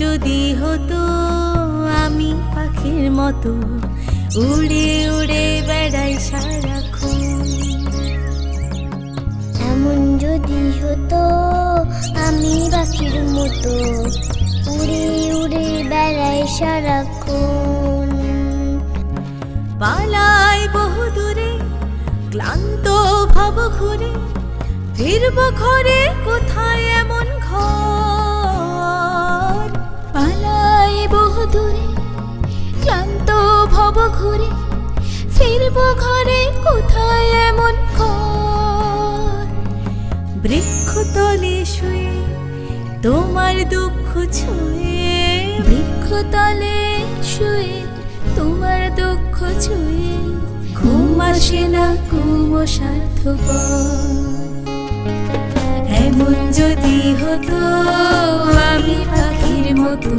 যদি হতো আমি পাখির মতো উড়ে উড়ে বেড়াই সারাক্ষণ। এমন যদি হতো আমি পাখির মতো উড়ে উড়ে বেড়াই সারাক্ষণ। পালাই বহু দূরে ক্লান্ত ভাব ঘুরে ফিরব ঘরে কোথায় এমন ঘর। পালাই বহু দূরে ক্লান্ত ভব ঘুরে ফিরব ঘরে কোথায় এমন ঘর। বৃক্ষতলে শুয়ে তোমার দুঃখ ছুঁয়ে, বৃক্ষতলে শুয়ে তোমার দুঃখ ছুঁয়ে ঘুম আসে না কুমো স্বার্থপর। এমন যদি হতো আমি পাখির মতো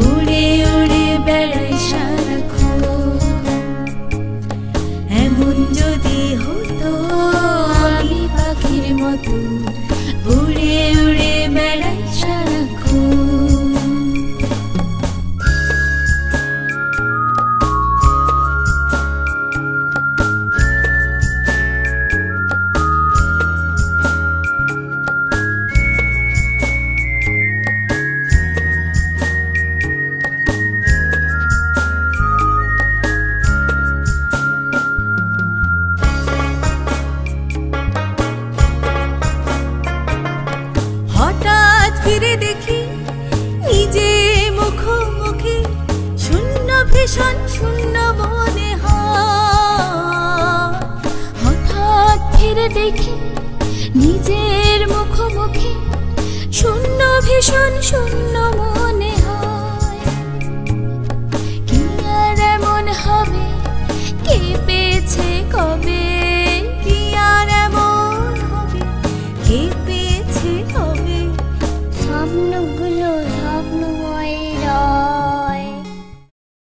উড়ে উড়ে বেড়াই সারাক্ষণ। এমন যদি হতো আমি পাখির মতো উড়ে উড়ে বেড়াই সারাক্ষণ। হঠাৎ ফিরে দেখি নিজে মুখোমুখি শূন্য ভীষণ শূন্য মনে হয়। হঠাৎ ফিরে দেখি নিজের মুখোমুখি শূন্য ভীষণ শূন্য মনে